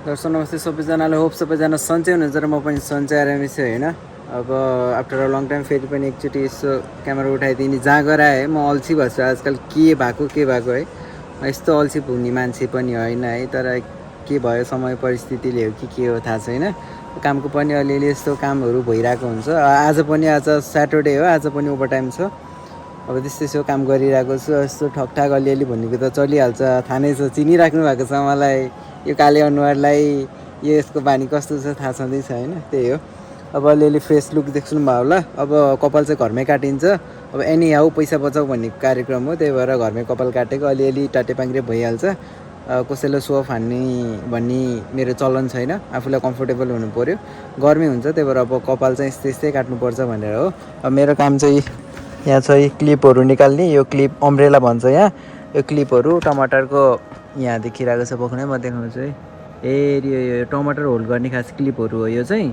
दर्शक नमस्ते सबैजनालाई, होप सबैजना सन्चै हुनुहुन्छ र म पनि सन्चै आरामै छु होइन। अब आफ्टर अ लङ टाइम फेरि पनि एकचोटि यसो क्यामेरा उठाइदिने जहाँ गएर है म अल्छी भएछु आजकल। के भएको है, यस्तो अल्छी पुग्ने मान्छे पनि होइन है, तर के भयो समय परिस्थितिले हो कि के हो थाहा छैन। कामको पनि अलिअलि यस्तो कामहरू भइरहेको हुन्छ। आज स्याटरडे हो, आज पनि ओभर टाइम छ। अब त्यस्तै काम गरिरहेको छु। यस्तो ठकठाक अलिअलि भनेको त चलिहाल्छ, थाहा नै छ, चिनिराख्नु भएको छ मलाई। यो काले अनुहारलाई यसको बानी कस्तो छ थाहा छँदैछ होइन। त्यही हो, अब अलिअलि फ्रेस लुक देख्नु भयो होला। अब कपाल चाहिँ घरमै काटिन्छ। अब एनी हाउ पैसा बचाऊ भन्ने कार्यक्रम हो, त्यही भएर घरमै कपाल काटेको। अलिअलि टाटेपाङ्ग्रे भइहाल्छ। कसैलाई सो अफ हान्ने भन्ने मेरो चलन छैन। आफूलाई कम्फोर्टेबल हुनु पऱ्यो, गर्मी हुन्छ, त्यही भएर अब कपाल चाहिँ यस्तै काट्नुपर्छ भनेर हो। अब मेरो काम चाहिँ यहाँ चाहिँ क्लिपहरू निकाल्ने। यो क्लिप अम्ब्रेला भन्छ यहाँ। यो क्लिपहरू टमाटरको यहाँ देखिरहेको छ, बोक्नै म देखाउँछु है। यो टमाटर होल्ड गर्ने खास क्लिपहरू हो यो चाहिँ।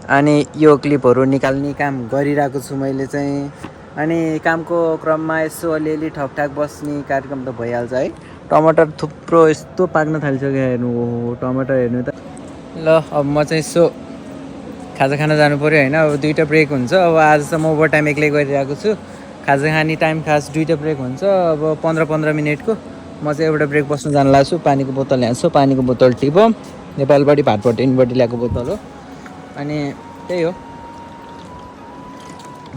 अनि यो क्लिपहरू निकाल्ने काम गरिरहेको छु मैले चाहिँ। अनि कामको क्रममा यसो अलिअलि ठकठाक बस्ने कार्यक्रम त भइहाल्छ है। टमाटर थुप्रो यस्तो पाक्न थालिसक्यो, हेर्नु हो टमाटर हेर्नु त। ल अब म चाहिँ यसो खाजा खान जानु पऱ्यो होइन। अब 2टा ब्रेक हुन्छ। अब आज त म ओभर टाइम एक्लै गरिरहेको छु। खाजा खाने टाइम खास 2टा ब्रेक हुन्छ, अब 15-15 मिनटको। म चाहिँ एउटा ब्रेक बस्नु जानु लाग्छु। पानीको बोतल ल्यान्छु, पानीको बोतल टिपम, नेपालबाट भाटपट्टिबाट ल्याएको बोतल हो। अनि त्यही हो,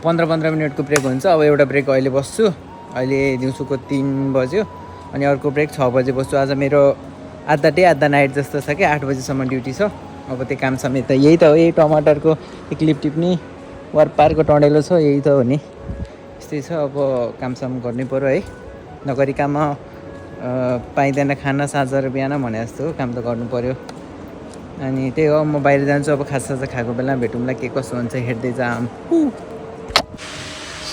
15-15 मिनटको ब्रेक हुन्छ। अब एउटा ब्रेक अहिले बस्छु, अहिले दिउँसोको 3 बज्यो। अनि अर्को ब्रेक 6 बजे बस्छु। आज मेरो आधा डे आधा नाइट जस्तो छ कि 8 बजीसम्म ड्युटी छ। अब त्यो काम समेत यही त हो, यही टमाटरको क्लिप टिप्ने वरपारको टँडेलो छ, यही त हो नि। यस्तै छ, अब कामसाम गर्नै पऱ्यो है। नगरिकन पाइँदैन खाना साँझ र बिहान भने जस्तो काम त गर्नु पऱ्यो। अनि त्यही हो, म बाहिर जान्छु। अब खाजा खाएको बेला भेटौँला, के कसो हुन्छ हेर्दै जाम।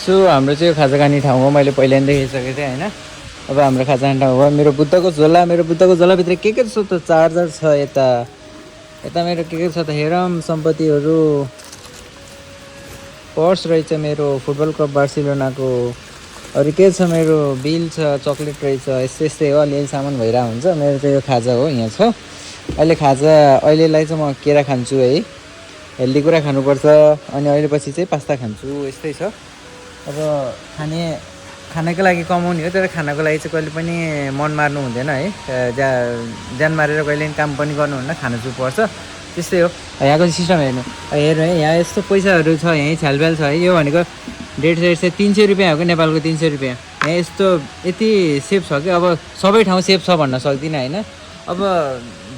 सो हाम्रो चाहिँ यो खाजा खाने ठाउँ हो, मैले पहिला नै देखिसकेको थिएँ होइन। अब हाम्रो खाजा खाने ठाउँ हो। मेरो बुद्धको झोलाभित्र के छ त, चार्जर छ यता मेरो के छ त, हेरम सम्पत्तिहरू, पर्स रहेछ मेरो फुटबल क्लब बार्सिलोनाको, अरू के छ, मेरो बिल छ, चक्लेट रहेछ, यस्तै हो। अलिअलि सामान भइरहेको हुन्छ। मेरो चाहिँ यो खाजा हो, यहाँ छ अहिलेलाई चाहिँ म केरा खान्छु है, हेल्दी कुरा खानुपर्छ। अनि अहिले पछि चाहिँ पास्ता खान्छु, यस्तै छ। अब खानाको लागि कमाउने हो, तर खानाको लागि चाहिँ कहिले पनि मन मार्नु हुँदैन है। ज्यान मारेर कहिले पनि काम पनि गर्नुहुन्न, खानु चाहिँ पर्छ। त्यस्तै हो। यहाँको सिस्टम हेर्नु है, यहाँ यस्तो पैसाहरू छ, यहीँ छ्यालब्याल छ है। यो भनेको 150 300 रुपियाँ हो कि नेपालको 300 रुपियाँ। यहाँ यस्तो यति सेफ छ कि अब सबै ठाउँ सेफ छ भन्न सक्दिनँ होइन। अब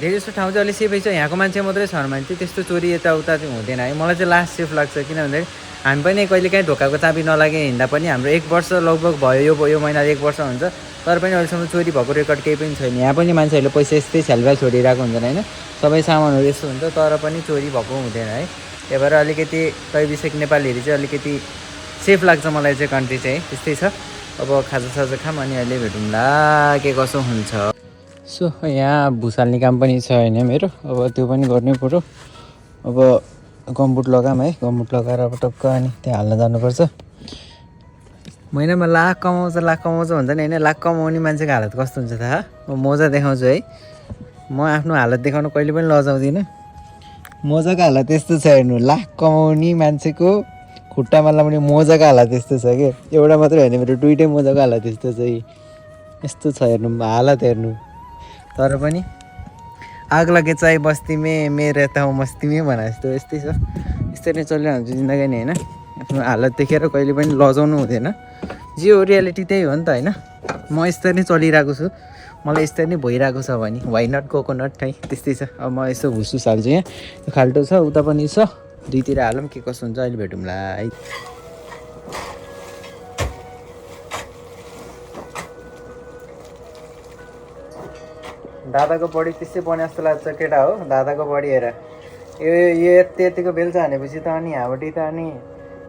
धेरै जस्तो ठाउँ चाहिँ अलिक सेफै छ, यहाँको मान्छे मात्रै छ भने चाहिँ त्यस्तो चोरी यताउता चाहिँ हुँदैन है। मलाई चाहिँ लास्ट सेफ लाग्छ, किन भन्दाखेरि हामी पनि कहिले काहीँ ढोकाको चाबी नलागे हिँड्दा पनि हाम्रो 1 वर्ष लगभग भयो, यो महिना 1 वर्ष हुन्छ, तर पनि अहिलेसम्म चोरी भएको रेकर्ड केही पनि छैन। यहाँ पनि मान्छेहरूले पैसा यस्तै छ्यालब्याल छोडिरहेको हुन्छन् होइन, सबै सामानहरू यस्तो हुन्छ, तर पनि चोरी भएको हुँदैन है। त्यही भएर अलिकति तैबिसेक नेपालीहरू चाहिँ अलिकति सेफ लाग्छ मलाई चाहिँ कन्ट्री चाहिँ, त्यस्तै छ। अब खाजा खाम अनि अहिले भेटौँला के कसो हुन्छ। सो यहाँ भुसाल्ने काम पनि छ होइन मेरो, अब त्यो पनि गर्नै पऱ्यो। अब गमबुट लगाऊँ है, गमबुट लगाएर अब टक्क अनि त्यहाँ हाल्न जानुपर्छ। महिनामा लाख कमाउँछ भन्छ नि होइन, लाख कमाउने मान्छेको हालत कस्तो हुन्छ थाहा? म मोजा देखाउँछु है। म आफ्नो हालत देखाउन कहिले पनि लजाउँदिनँ। मोजाको हालत यस्तो छ हेर्नु, लाख कमाउने मान्छेको खुट्टामा लगाउने मोजाको हालत यस्तो छ कि, एउटा मात्रै होइन मेरो 2टै मोजाको हालत यस्तो छ। यस्तो छ हेर्नु हालत हेर्नु। तर पनि आग लगे चाहे बस्तीमै मेरो यता मस्तीमै भने जस्तो यस्तै छ। यस्तै नै चलिरहन्छ जिन्दगी नै होइन। आफ्नो हालत देखेर कहिले पनि लजाउनु हुँदैन। जे हो रियालिटी त्यही हो नि त होइन। म यस्तरी नै चलिरहेको छु, मलाई यस्तरी नै भइरहेको छ भने वाइ नट कोकोनट है, त्यस्तै छ। अब म यसो भुसुस हाल्छु, यहाँ यो खाल्टो छ, उता पनि छ, दुईतिर हालौँ के कसो हुन्छ अहिले भेटौँला है। दादाको बडी त्यसै बने जस्तो लाग्छ केटा हो, दादाको बडी हेर। यो यतिको बेल्छ भनेपछि त अनि यहाँबाट त अनि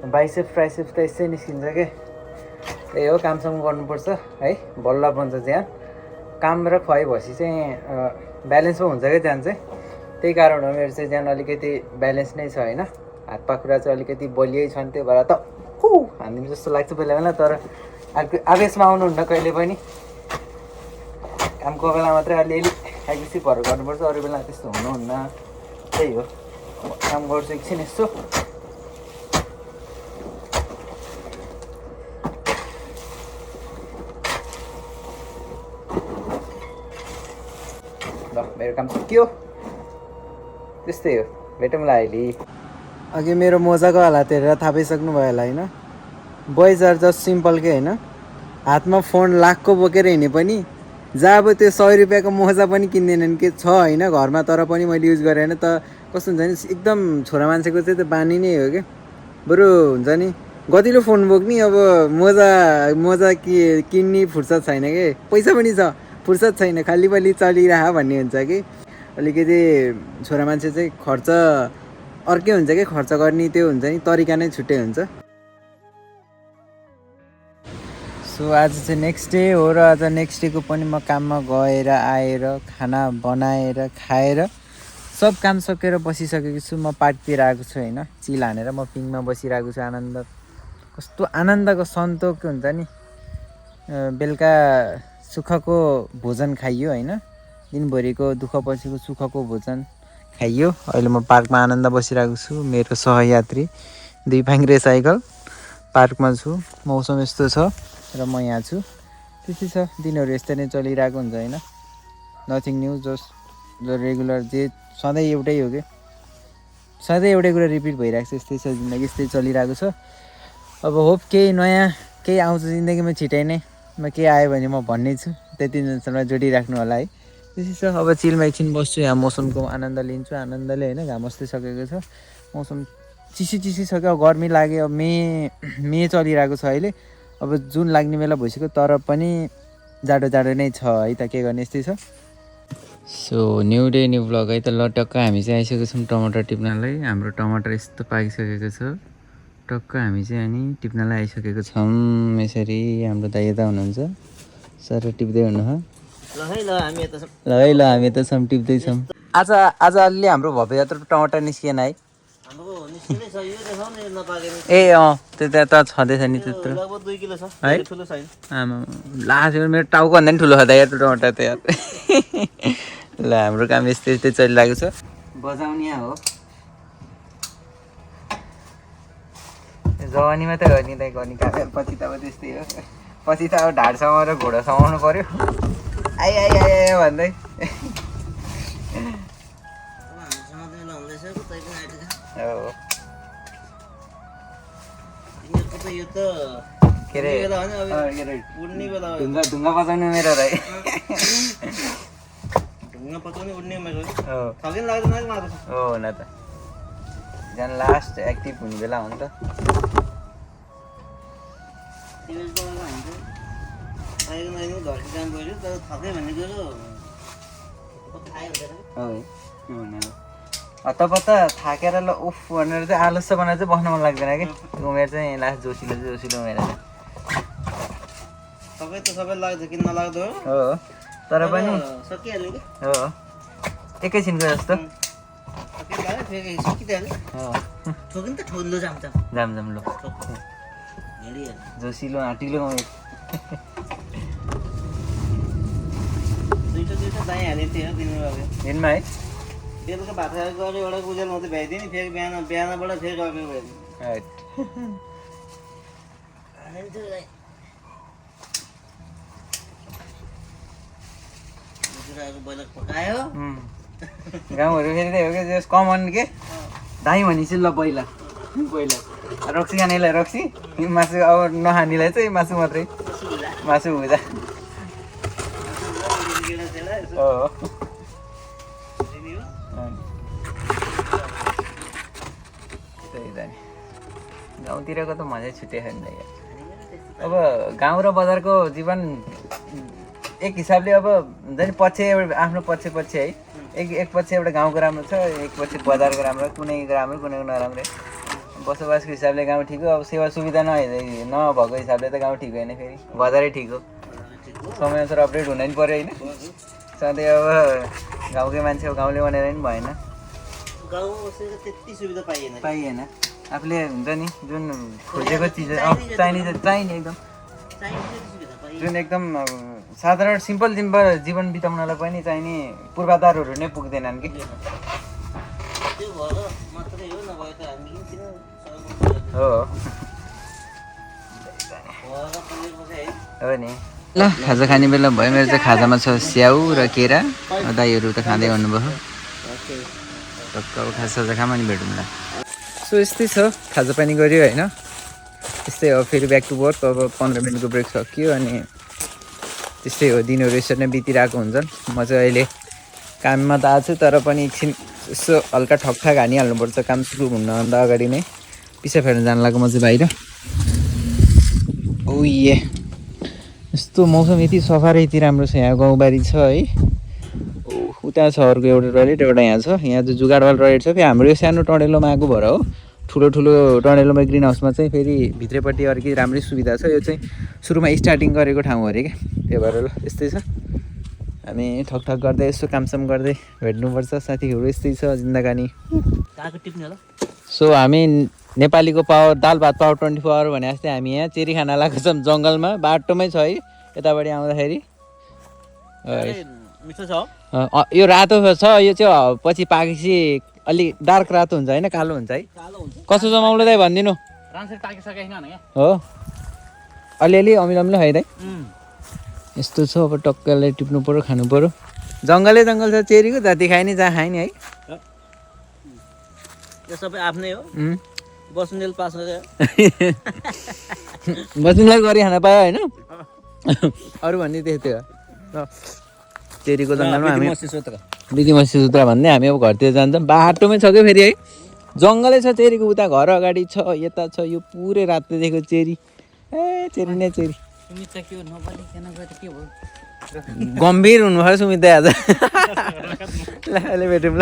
बाइसेप ट्राइसेप त यसै निस्किन्छ के। त्यही हो, कामसाम गर्नुपर्छ है, बल्ल बन्छ ज्यान। काम र खुवाइ भएपछि चाहिँ ब्यालेन्समा हुन्छ क्या ज्यान चाहिँ। त्यही कारण हो मेरो चाहिँ ज्यान अलिकति ब्यालेन्स नै छ होइन। हात पाखुरा चाहिँ अलिकति बलियै छन्, त्यही भएर त हामी जस्तो लाग्छ बेला बेला, तर आवेशमा आउनुहुन्न कहिले पनि। कामको बेला मात्रै अलिअलि खाएपछि भर गर्नुपर्छ, अरू बेला त्यस्तो हुनुहुन्न। त्यही हो, काम गर्छु एकछिन यसो। ल मेरो काम सक्यो, त्यस्तै हो, भेटौँला अहिले। अघि मेरो मोजाको हालत हेरेर थाहा पाइसक्नु भयो होला होइन। बोइज आर जस्ट सिम्पल के होइन, हातमा फोन लाखको बोकेर हिँडे पनि जहाँ अब त्यो 100 रुपियाँको मोजा पनि किन्दैनन् के छ होइन घरमा, तर पनि मैले युज गरेँ होइन। त कस्तो हुन्छ नि एकदम छोरा मान्छेको चाहिँ त्यो बानी नै हो क्या। बरु हुन्छ नि गतिलो फोन बोक्ने, अब मोजा किन्ने फुर्सद छैन कि, पैसा पनि छ फुर्सद छैन, खालि पनि चलिरह भन्ने हुन्छ कि। अलिकति छोरा मान्छे चाहिँ खर्च अर्कै हुन्छ कि, खर्च गर्ने त्यो हुन्छ नि तरिका नै छुट्टै हुन्छ। सो आज चाहिँ नेक्स्ट डे हो र आज नेक्स्ट डेको पनि म काममा गएर आएर खाना बनाएर खाएर सब काम सकेर बसिसकेको छु। म पार्कतिर आएको छु होइन, चिल हानेर म पिङमा बसिरहेको छु। आनन्द, कस्तो आनन्दको सन्तोक हुन्छ नि। बेलुका सुखको भोजन खाइयो होइन, दिनभरिको दुःख पछिको सुखको भोजन खाइयो। अहिले म पार्कमा आनन्द बसिरहेको छु। मेरो सहयात्री 2 पाङ्ग्रे साइकल पार्कमा छु। मौसम यस्तो छ र म यहाँ छु। त्यति छ, दिनहरू यस्तै नै चलिरहेको हुन्छ होइन। नथिङ न्यू, जो रेगुलर जे सधैँ एउटै हो कि, सधैँ एउटै कुरा रिपिट भइरहेको छ। यस्तै छ जिन्दगी, यस्तै चलिरहेको छ। अब होप केही नयाँ केही आउँछ जिन्दगीमा छिटै नै। म केही आयो भने म भन्ने छु, त्यति दिनसम्म जोडिराख्नु होला है। त्यसै छ, अब चिलमा एकछिन बस्छु, यहाँ मौसमको आनन्द लिन्छु। आनन्दले होइन, घाम अस्ति सकेको छ, मौसम चिसी छ क्या, गर्मी लाग्यो। मे चलिरहेको छ अहिले, अब जुन लाग्ने बेला भइसक्यो, तर पनि जाडो नै छ है त, के गर्ने, यस्तै छ। So new day new vlog है त। ल टक्क हामी चाहिँ आइसकेको छौँ टमाटर टिप्नलाई। हाम्रो टमाटर यस्तो पाकिसकेको छ, टक्क हामी चाहिँ अनि टिप्नलाई आइसकेको छौँ। यसरी हाम्रो दाइ यता हुनुहुन्छ, सर टिप्दै हुनु ह। ल है ल हामी यता छौँ, टिप्दैछौँ। आज अलि हाम्रो भव्य यात्रा टमाटर निस्किएन है। ए त्यो त छँदैछ नि त्यत्रो है। आमा लास्ट मेरो टाउको भन्दा पनि ठुलो छ दाइ टमाटर त यार। ल हाम्रो काम यस्तै चलिरहेको छ, बजाउने हो। जवानीमा त हो नि दाइ गर्ने काम, पछि त अब त्यस्तै हो। पछि त अब ढाड समाएर घोडा समाउनु पर्यो आइ भन्दै। के अरे ढुङ्गा बजाउनु मेरो दाइ, हो न त, झन् लास्ट एक्टिभ हुने बेला हो नि त। हतपत्त थाकेर ल उफ भनेर चाहिँ आलस्य बनाएर चाहिँ बस्न मन लाग्दैन कि। उमेर चाहिँ लास्ट जोसिलो उमेर सबै लाग्छ कि नलाग्दो हो, तर पनि सकिहाल्यो कि हो एकैछिनको जस्तो। जाम लो जोसिलो आँटिलो उमेर। दिनमा है बेलुका भात खाएर गएर एउटा उज्यालो मात्रै भ्याइदियो नि, फेरि बिहानबाट फेरि गएको ब्रोइलर पकायो। गाउँहरू फेरि त्यही हो कि, जस कमन के दाइ भनेपछि ल पहिला रक्सी खानेलाई रक्सी, मासु अब नखानेलाई चाहिँ मासु मात्रै, मासु हुँदा गाउँतिरको त मजै छुट्टै छ नि। अब गाउँ र बजारको जीवन एक हिसाबले अब हुन्छ नि, आफ्नो पछि है। एक पछि एउटा गाउँको राम्रो छ, एक पछि बजारको राम्रो, कुनैको राम्रो कुनैको नराम्रो। बसोबासको हिसाबले गाउँ ठिक हो, अब सेवा सुविधा नभएको हिसाबले त गाउँ ठिक होइन, फेरि बजारै ठिक हो। समयअनुसार अपडेट हुन नि पऱ्यो होइन, सधैँ अब गाउँकै मान्छे हो गाउँले भनेर पनि भएन। त्यति सुविधा पाइएन। आफूले हुन्छ नि जुन खोजेको चिज चाहिने एकदम, जुन एकदम साधारण सिम्पल जीवन बिताउनलाई पनि चाहिने पूर्वाधारहरू नै पुग्दैनन् कि हो नि ल खाजा खाने बेला भयो मेरो चाहिँ खाजामा छ स्याउ र केरा दाईहरू त खाँदै गर्नुभयो टक्क अब खाजा खाम अनि भेटौँला सो यस्तै छ खाजा पानी गऱ्यो होइन त्यस्तै हो फेरि ब्याक टु वर्क अब 15 मिनटको ब्रेक सकियो अनि त्यस्तै हो दिनहरू यसरी नै बितिरहेको हुन्छन् म चाहिँ अहिले काममा त आएको छु तर पनि एकछिन यसो हल्का ठकठाक हानिहाल्नुपर्छ काम सुरु हुनुभन्दा अगाडि नै पिसा फेर्न जान लाग्यो म चाहिँ बाहिर ओ ये यस्तो मौसम यति सफा र यति राम्रो छ यहाँ गाउँबारी छ है उता छ अर्को एउटा टोइलेट एउटा यहाँ छ यहाँ चाहिँ जुगाडवाल टोइलेट छ फेरि हाम्रो यो सानो टँडेलोमा आएको भएर हो ठुलो टँडेलोमा ग्रिन हाउसमा चाहिँ फेरि भित्रैपट्टि अर्कै राम्रै सुविधा छ यो चाहिँ सुरुमा स्टार्टिङ गरेको ठाउँ अरे क्या त्यही भएर ल यस्तै छ हामी ठकठक गर्दै यसो कामसाम गर्दै भेट्नुपर्छ साथीहरू यस्तै छ जिन्दगानी सो हामी नेपालीको पावर दाल भात पावर 24 आवर भने जस्तै हामी यहाँ चेरी खान लागेको छौँ जङ्गलमा बाटोमै छ है यतापट्टि आउँदाखेरि यो रातो छ यो चाहिँ पछि पाकेपछि अलि डार्क रातो हुन्छ होइन कालो हुन्छ है कसो जमाउनु दाइ भनिदिनु हो अलिअलि अमिलो खाइदाइ यस्तो छ अब टक्कलाई टिप्नु पऱ्यो खानु पऱ्यो जङ्गलै जङ्गल छ चेरीको जति खायो नि जहाँ खायो नि है यो सबै आफ्नै हो बसुन्जेल पास बसुन्जेल गरी खान पायो होइन अरू भन्ने त्यस्तै हो चेरीको जङ्गलमा हामी बिदी मसी सुत्रा भन्दै हामी अब घरतिर जान्छौँ बाटोमै छ क्या फेरि है जङ्गलै छ चेरीको उता घर अगाडि छ यता छ यो पुरै रातो देखेको चेरी ए चेरी नै चेरी गम्भीर हुनुभयो सुमित आज ल अहिले भेटौँ ल